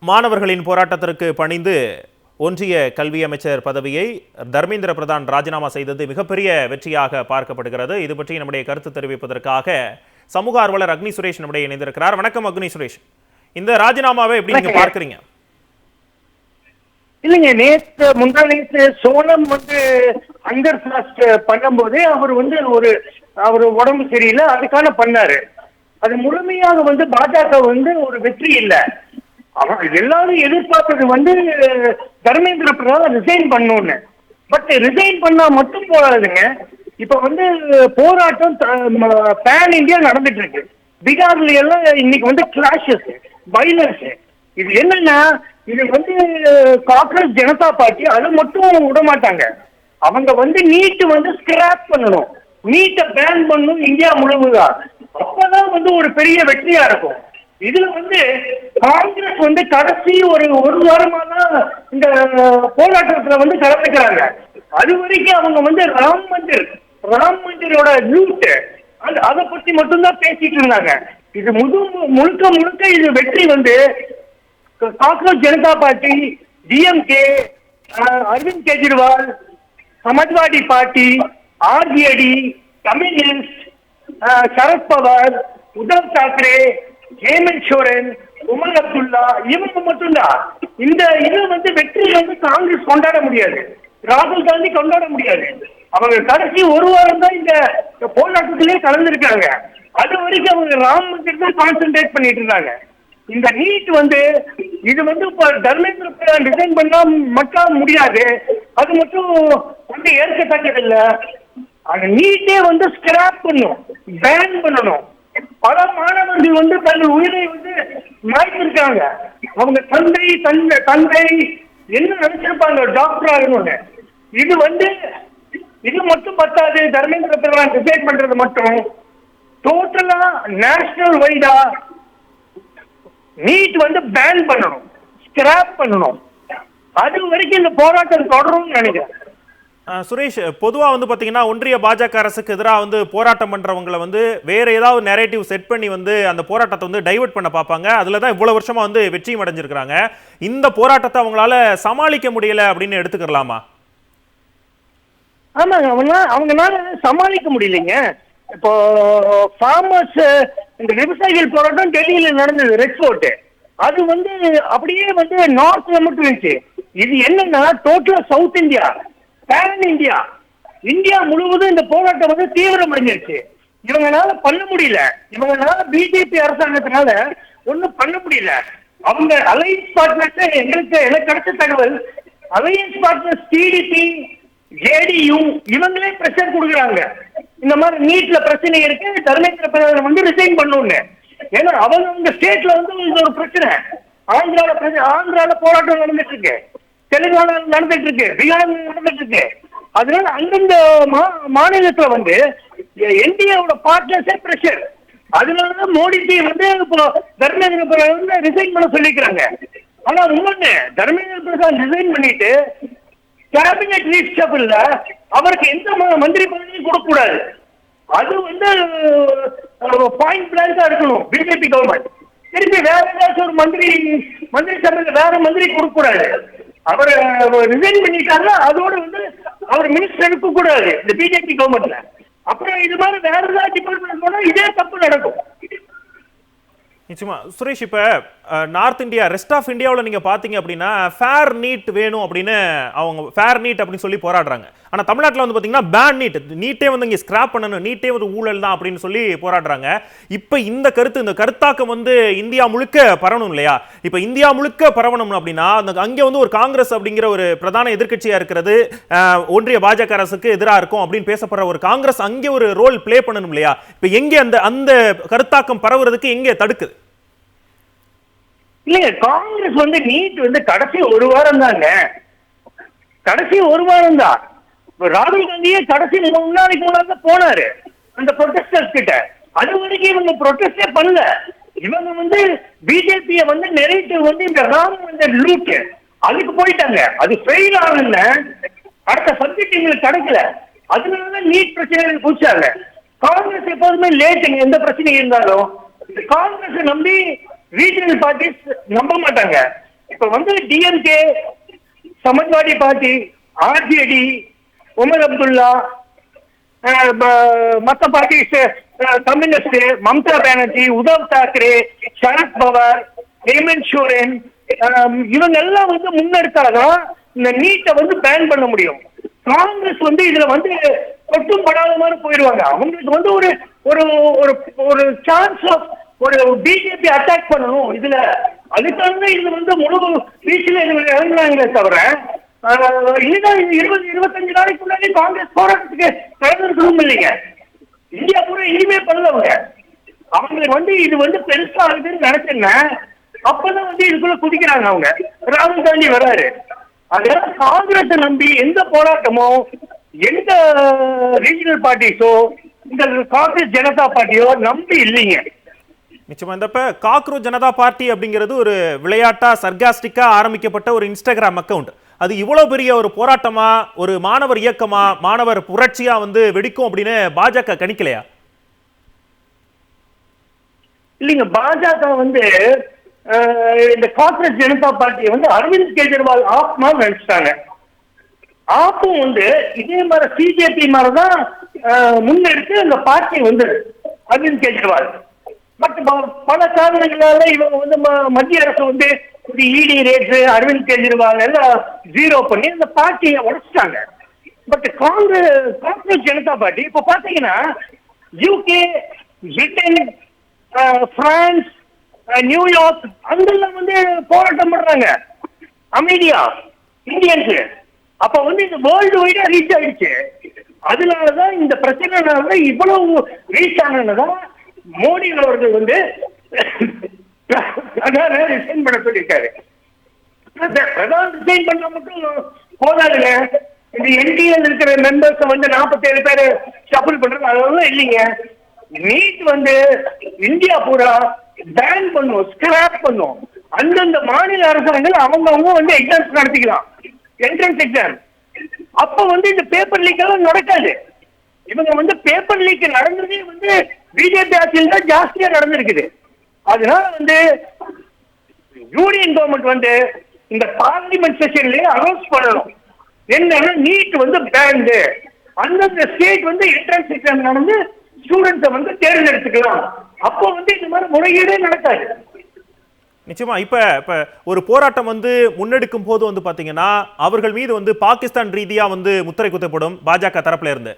மாணவர்களின் போராட்டத்திற்கு பணிந்து ஒன்றிய கல்வி அமைச்சர் பதவியை தர்மேந்திர பிரதான் ராஜினாமா செய்தது மிகப்பெரிய வெற்றியாக பார்க்கப்படுகிறது. இது பற்றி நம்முடைய கருத்து தெரிவிப்பதற்காக சமூக ஆர்வலர் அக்னி சுரேஷ் நம்முடைய இணைந்திருக்கிறார். வணக்கம் அக்னி சுரேஷ். இந்த ராஜினாமாவை எப்படி நீங்க பார்க்கறீங்க? இல்லைங்க, நேற்று முந்தா நேற்று சோனம் அங்கர் பிளாஸ்ட் பண்ணும்போது அவர் உடம்பு சரியில்லை, அதுக்கான பண்ணாரு. அது முழுமையாக பாஜக ஒரு வெற்றி இல்லை. அவர் எல்லாரும் எதிர்பார்த்தது தர்மேந்திர பிரதான் ரிசைன் பண்ணணும்னு. பட் ரிசைன் பண்ணா மட்டும் போகாதுங்க. இப்ப போராட்டம் பேன் இந்தியா நடந்துட்டு இருக்கு. பீகார்ல எல்லாம் இன்னைக்கு கிளாஷஸ், வைலன்ஸ். இது என்னன்னா, இது காங்கிரஸ் ஜனதா பார்ட்டி அதை மட்டும் விட மாட்டாங்க. அவங்க நீட் ஸ்கிராப் பண்ணணும், நீட்டை பேன் பண்ணணும் இந்தியா முழுவதும். அப்பதான் ஒரு பெரிய வெற்றியா இருக்கும். இதுல காங்கிரஸ் கடைசி ஒரு வாரமா தான் இந்த போராட்டத்துல கலந்துக்கிறாங்க. அது வரைக்கும் அவங்க ராம் மந்திரோட லூட் அதை பத்தி மட்டும்தான் பேசிட்டு இருந்தாங்க. இது முழுக்க இது வெற்றி Congress Janata party, DMK, Arvind Kejriwal, Samajwadi party, RJD, communist, Sharad Pawar, Uddhav Thackeray, Hemant Soren, Omar Abdullah, இவங்க மட்டும்தான். இந்த இது வெற்றி காங்கிரஸ் கொண்டாட முடியாது, ராகுல் காந்தி கொண்டாட முடியாது. அவங்க கடைசி ஒரு வாரம் தான் இந்த போராட்டத்திலே கலந்துருக்காங்க. அது வரைக்கும் அவங்க ராம் மந்திர் தான் கான்சென்ட்ரேட் பண்ணிட்டு இருந்தாங்க. இந்த நீட் இது இப்ப தர்மேந்திர பிரதான் டிசைன் பண்ணா மட்டும் முடியாது, அது மட்டும் ஏற்கத்தக்கதில்லை. அந்த நீட்டே ஸ்கிராப் பண்ணும், பேன் பண்ணணும். பல மாணவர்கள் தங்கள் உயிரை மாய்த்திருக்காங்க. அவங்க தந்தை என்ன நினைச்சிருப்பாங்க, டாக்டர் ஆகணும்னு. இது மட்டும் பத்தாது. தர்மேந்திர பிரதான் டிசைட் பண்றது மட்டும் டோட்டலா நேஷனல் வைடா நீட் பேன் பண்ணணும், ஸ்கிராப் பண்ணணும். அது வரைக்கும் இந்த போராட்டம் தொடரும்னு நினைக்கிறேன். சுரேஷ், பொதுவாக பார்த்தீங்கன்னா ஒன்றிய பாஜக அரசுக்கு எதிராக போராட்டம் பண்ணுறவங்களை வேற ஏதாவது நெரேட்டிவ் செட் பண்ணி அந்த போராட்டத்தை டைவர்ட் பண்ண பார்ப்பாங்க. அதில் தான் இவ்வளோ வருஷமா வெற்றியும் அடைஞ்சிருக்கிறாங்க. இந்த போராட்டத்தை அவங்களால சமாளிக்க முடியல அப்படின்னு எடுத்துக்கலாமா? ஆமாங்க, அவங்களால சமாளிக்க முடியலைங்க. இப்போ ஃபார்மர்ஸ், இந்த விவசாயிகள் போராட்டம் டெல்லியில நடந்தது, ரெட் ஃபோர்ட். அது அப்படியே நார்த்ல மட்டும் இருந்துச்சு. இது என்னன்னா டோட்டலா south India, pan India, India முழுவதும் இந்த போராட்டம் தீவிரம் அடைஞ்சிருச்சு. இவங்களால பண்ண முடியல. இவங்களால பிஜேபி அரசாங்கத்தினால ஒன்னும் பண்ண முடியல. அவங்க அலையன்ஸ் பார்ட்னர்ஸ், எனக்கு கிடைச்ச தகவல், அலையன்ஸ் பார்ட்னர்ஸ் டிடிபி, ஜேடியு இவங்களே பிரஷர் கொடுக்குறாங்க. இந்த மாதிரி நீட்ல பிரச்சனை இருக்கு, தர்மேந்திர பிரதான் ரிசைன் பண்ணணும்னு. ஏன்னா அவங்க ஸ்டேட்ல இது ஒரு பிரச்சனை. ஆந்திரால போராட்டம் நடந்துட்டு இருக்கு, தெலுங்கானா நடந்துட்டு இருக்கு, பீகார் நடந்துட்டு இருக்கு. அதனால அந்தந்த மாநிலத்துல என்டிஏவோட பார்ட்னர்ஸே பிரஷர். அதனாலதான் மோடிஜி இப்போ தர்மேந்திர பிரதான் ரிசைன் பண்ண சொல்லிக்கிறாங்க. ஆனா இன்னொன்னு, தர்மேந்திர பிரதான் ரிசைன் பண்ணிட்டு கேபினெட் ரீஷபிள்ல அவருக்கு எந்த மந்திரி பதவியும் கொடுக்க கூடாது. அது பாயிண்ட் பிளாங்கா இருக்கணும். பிஜேபி கவர்மெண்ட் திருப்பி வேற ஏதாச்சும் ஒரு மந்திரி சபையில வேற மந்திரி கொடுக்க கூடாது. அவர் ரிசைன் பண்ணிட்டாருன்னா அதோட அவர் மினிஸ்டர் இருக்க கூடாது இந்த பிஜேபி கவர்மெண்ட்ல. அப்புறம் இது மாதிரி வேற ஏதாவது டிபார்ட்மெண்ட் போனா இதே தப்பு நடக்கும். நிச்சயமா சுரேஷ், இப்ப நார்த் இந்தியா, ரெஸ்ட் ஆஃப் இந்தியாவில் நீங்க பாத்தீங்க அப்படின்னா ஃபேர் நீட் வேணும் அப்படின்னு அவங்க ஃபேர் நீட் அப்படின்னு சொல்லி போராடுறாங்க. ஆனா தமிழ்நாட்டில் பாத்தீங்கன்னா பேன் நீட், நீட்டே இங்க ஸ்கிராப் பண்ணணும், நீட்டே ஊழல் தான் அப்படின்னு சொல்லி போராடுறாங்க. இப்ப இந்த கருத்தாக்கம் இந்தியா முழுக்க பரவணும் இல்லையா? இப்ப இந்தியா முழுக்க பரவணும் அப்படின்னா அங்க ஒரு காங்கிரஸ் அப்படிங்கிற ஒரு பிரதான எதிர்க்கட்சியா இருக்கிறது, ஒன்றிய பாஜக அரசுக்கு எதிராக இருக்கும் அப்படின்னு பேசப்படுற ஒரு காங்கிரஸ் அங்கே ஒரு ரோல் பிளே பண்ணணும் இல்லையா? இப்ப எங்க அந்த கருத்தாக்கம் பரவுறதுக்கு எங்கே தடுக்குது? இல்லைங்க, காங்கிரஸ் நீட் கடைசி ஒரு வாரம் தாங்க, கடைசி ஒரு வாரம் தான். ராகுல் காந்தியே கடைசி முன்னாடி போனாரு அந்த ப்ரொடெஸ்டர்ஸ் கிட்ட. அது வரைக்கும் இவங்க ப்ரொடெஸ்டே பண்ணல. இவங்க பிஜேபியை நெரேட்டிவ் இந்த ராம் லூட் அதுக்கு போயிட்டாங்க. அது ஃபெயில் ஆகல, அடுத்த சப்ஜெக்ட் எங்களுக்கு கிடைக்கல. அதனால நீட் பிரச்சனைகள் பூச்சாங்க. காங்கிரஸ் எப்போதுமே லேட்டுங்க, எந்த பிரச்சனை இருந்தாலும். காங்கிரஸ் நம்பி ரீஜனல் பார்ட்டிஸ் நம்ப மாட்டாங்க. இப்ப வந்து டிஎம்கே, சமாஜ்வாடி பார்ட்டி, ஆர்ஜேடி, உமர் அப்துல்லா, மத்த பார்ட்டிஸ், கம்யூனிஸ்ட், மம்தா பானர்ஜி, உத்தவ் தாக்கரே, சரத் பவார், ஹேமந்த் சோரன், இவங்க எல்லாம் வந்து முன்னெடுத்தாதான் இந்த நீட்டை வந்து பேன் பண்ண முடியும். காங்கிரஸ் வந்து இதுல வந்து ஒட்டும் படாத மாதிரி போயிடுவாங்க. அவங்களுக்கு வந்து ஒரு ஒரு ஒரு ஒரு சான்ஸ் ஆஃப் ஒரு பிஜேபி அட்டாக் பண்ணணும் இதுல. அதுக்காக இது வந்து முழு வீச்சில் இறங்குறாங்களே தவிர இல்லைன்னா 20-25 நாளைக்கு முன்னாடி காங்கிரஸ் போராட்டத்துக்கு கலந்துருக்கணும் இல்லைங்க. இந்தியா பூரா எங்கேயுமே பண்ணலவங்க. அவங்களுக்கு வந்து இது வந்து பெருசா ஆகுதுன்னு நினைச்சேன்னா அப்பதான் வந்து இதுக்குள்ள குதிக்கிறாங்க அவங்க. ராகுல் காந்தி வராரு. அதனால காங்கிரஸை நம்பி எந்த போராட்டமோ எந்த ரீஜனல் பார்ட்டிஸோ இந்த காங்கிரஸ் ஜனதா பார்ட்டியோ நம்பி இல்லைங்க. நிச்சயமா இந்த காக்ரோச் ஜனதா பார்ட்டி அப்படிங்கிறது ஒரு விளையாட்டா சர்காஸ்டிக்கா ஆரம்பிக்கப்பட்ட ஒரு இன்ஸ்டாகிராம் அக்கவுண்ட். அது இவ்வளவு பெரிய ஒரு போராட்டமா, ஒரு மாணவர் இயக்கமா, மாணவர் புரட்சியா வந்து வெடிக்கும் அப்படின்னு பாஜக கணிக்கலையா? இல்லைங்க, பாஜக வந்து இந்த காங்கிரஸ் ஜனதா பார்ட்டியை வந்து அரவிந்த் கெஜ்ரிவால் ஆப்மா நினைச்சிட்டாங்க. ஆப்பும் வந்து இதே மாதிரி பிஜேபி மாதிரிதான் முன்னெடுத்து அந்த பார்ட்டி வந்து அரவிந்த் கெஜ்ரிவால். பட் பல காரணங்களால இவங்க வந்து மத்திய அரசு வந்து இடி ரேட்ஸ் அரவிந்த் கெஜ்ரிவால் எல்லாம் ஜீரோ பண்ணி அந்த பார்ட்டியை உடைச்சிட்டாங்க. பட் காங்கிரஸ் ஜனதா பார்ட்டி இப்ப பாத்தீங்கன்னா யூகே, பிரிட்டன், பிரான்ஸ், நியூயார்க் அங்கெல்லாம் வந்து போராட்டம் பண்றாங்க அமைதியா இந்தியன்ஸ். அப்ப வந்து இந்த வேர்ல்டு வைடா ரீச் ஆயிடுச்சு. அதனாலதான் இந்த பிரச்சனைனால இவ்வளவு ரீச் ஆனதுதான் மோடி அவர்கள் வந்து ரிசைன் பண்ண சொல்லியிருக்காரு. ரிசைன் பண்ண மட்டும் போதாதுங்க. இந்த என்டிஏல இருக்கிற மெம்பர்ஸ் வந்து 47 பேர் ஷஃபிள் பண்றது அதெல்லாம் இல்லைங்க. நீட் வந்து இந்தியா பூரா பேன் பண்ணும், ஸ்கிராப் பண்ணும். அந்தந்த மாநில அரசாங்கங்கள் அவங்க வந்து எக்ஸாம்ஸ் நடத்திக்கலாம், என்ட்ரன்ஸ் எக்ஸாம். அப்ப வந்து இந்த பேப்பர் லீக் எல்லாம் நடக்காது. இவங்க வந்து பேப்பர் லீக் நடந்ததே வந்து பிஜேபி ஆட்சியில் தான் ஜாஸ்தியா நடந்திருக்குது. அதனால வந்து யூனியன் கவர்மெண்ட் வந்து இந்த பார்லிமெண்ட் செஷன்லயே அனௌன்ஸ் பண்ணணும் என்னன்னா நீட் வந்து பேண்டு. அந்தந்த ஸ்டேட் வந்து என்ட்ரன்ஸ் எக்ஸாம் நடந்து ஸ்டூடெண்ட்ஸை வந்து தேர்ந்தெடுத்துக்கலாம். அப்போ வந்து இந்த மாதிரி முறையீடே நடக்காது. நிச்சயமா இப்ப ஒரு போராட்டம் வந்து முன்னெடுக்கும் போது வந்து பாத்தீங்கன்னா அவர்கள் மீது வந்து பாகிஸ்தான் ரீதியா வந்து முத்திரை குத்தப்படும், பாஜக தரப்புல இருந்து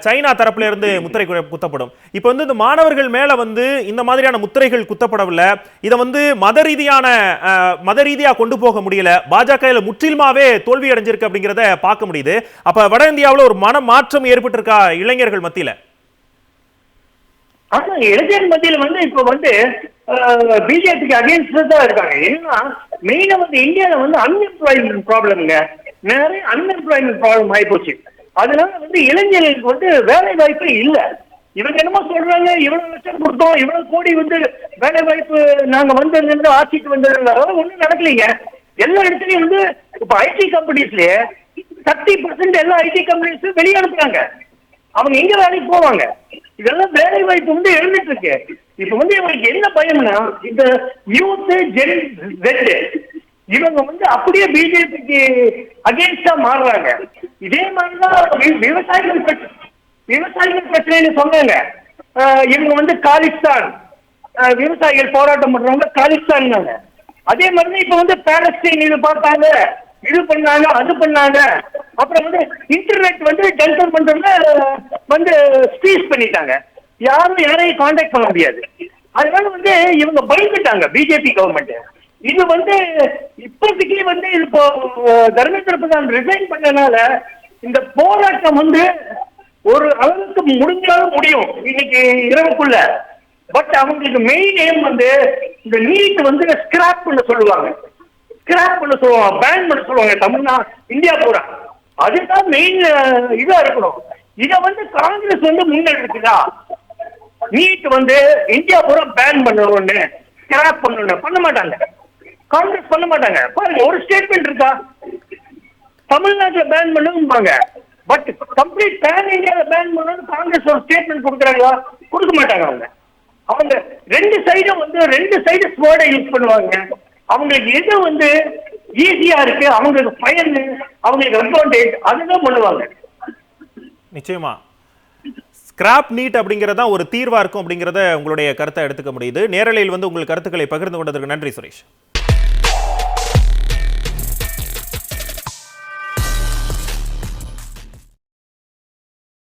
சைனா தரப்புல இருந்து முத்திரை குத்தப்படும். இப்ப வந்து இந்த மாணவர்கள் மேல வந்து இந்த மாதிரியான முத்திரைகள் குத்தப்படவில்லை. இதை வந்து மத ரீதியா கொண்டு போக முடியல. பாஜக முற்றிலுமாவே தோல்வி அடைஞ்சிருக்கு அப்படிங்கிறத பார்க்க முடியுது. அப்ப வட இந்தியாவில் ஒரு மன மாற்றம் ஏற்பட்டு இருக்கா இளைஞர்கள் மத்தியில? ஆனா இளைஞர் மத்தியில வந்து இப்ப வந்து பிஜேபிக்கு அகேன்ஸ்ட் தான் இருக்காங்க. ஏன்னா மெயினா வந்து இந்தியாவில வந்து அன்எம்ப்ளாய்மெண்ட் ப்ராப்ளம்ங்க. நிறைய அன்எம்ப்ளாய்மெண்ட் ப்ராப்ளம் ஆயிப்போச்சு. அதனால வந்து இளைஞர்களுக்கு வந்து வேலை வாய்ப்பு இல்ல. இவங்க என்னமோ சொல்றாங்க, இவ்வளவு லட்சம் கொடுத்தோம், இவ்வளவு கோடி வந்து வேலை வாய்ப்பு நாங்க வந்து ஆட்சிக்கு வந்தது ஒண்ணும் நடக்கலைங்க. எல்லா இடத்துலயும் வந்து இப்ப ஐடி கம்பெனிஸ்லயே 30% எல்லா ஐடி கம்பெனிஸும் வெளியே அனுப்புறாங்க. அவங்க எங்க வேலைக்கு போவாங்க? இதெல்லாம் வேலை வாய்ப்பு வந்து எழுந்துட்டு இருக்கு. இப்ப வந்து இவங்களுக்கு என்ன பயம்னா இந்த யூத் இவங்க வந்து அப்படியே பிஜேபிக்கு அகேன்ஸ்டா மாறுறாங்க. இதே மாதிரிதான் விவசாயிகள் பிரச்சனைன்னு சொன்னாங்க. இவங்க வந்து காலிஸ்தான் விவசாயிகள் போராட்டம் பண்றவங்க காலிஸ்தான். அதே மாதிரி இப்ப வந்து பாலஸ்தீன் இது பார்த்தாங்க, இது பண்ணாங்க, அது பண்ணாங்க. அப்புறம் வந்து இன்டர்நெட் வந்து ஜென்டர் பண்றவங்க வந்து ஸ்பீஸ் பண்ணிட்டாங்க. யாரையும் கான்டாக்ட் பண்ண முடியாது. அதனால வந்து இவங்க பயந்துட்டாங்க பிஜேபி கவர்மெண்ட். இது வந்து இப்போதைக்கு வந்து இப்போ தர்மேந்திர பிரதான் ரிசைன் பண்ணனால இந்த போராட்டம் வந்து ஒரு அளவுக்கு முடிஞ்சாலும் முடியும் இன்னைக்கு இரவுக்குள்ள. பட் அவங்களுக்கு மெயின் எய்ம் வந்து இந்த நீட் வந்து ஸ்கிராப் பண்ண சொல்லுவாங்க, பேன் பண்ண சொல்லுவாங்க தமிழ்நாடு இந்தியா பூரா. அதுதான் மெயின் இதா இருக்கணும். இத வந்து காங்கிரஸ் வந்து முன்னெடுக்குதா? நீட் வந்து இந்தியா பூரா பேன் பண்ணணும்னு, ஸ்கிராப் பண்ணணும் பண்ண மாட்டாங்க. காங்கிரஸ் பண்ண மாட்டாங்க. பாருங்க, ஒரு ஸ்டேட்மெண்ட் இருக்கா? தமிழ்நாட்டில் பேன் பண்ணுவாங்க. பட் கம்ப்ளீட் பேன் இந்தியாவில் பேன் பண்ணணும்னு காங்கிரஸ் ஒரு ஸ்டேட்மெண்ட் கொடுக்குறாங்களா? கொடுக்க மாட்டாங்க. அவங்க ரெண்டு சைடும் வந்து ரெண்டு சைடு ஸ்வேர்டை யூஸ் பண்ணுவாங்க. அவங்களுக்கு எது வந்து ஈஸியா இருக்கு, அவங்களுக்கு பயன், அவங்களுக்கு அட்வான்டேஜ், அதுதான் பண்ணுவாங்க. நிச்சயமா ஸ்கிராப் நீட் அப்படிங்கறதா ஒரு தீர்வா இருக்கும் அப்படிங்கறத உங்களுடைய கருத்தை எடுத்துக்க முடியுது. நேரலையில் வந்து உங்கள் கருத்துக்களை பகிர்ந்து கொண்டதற்கு நன்றி சுரேஷ்.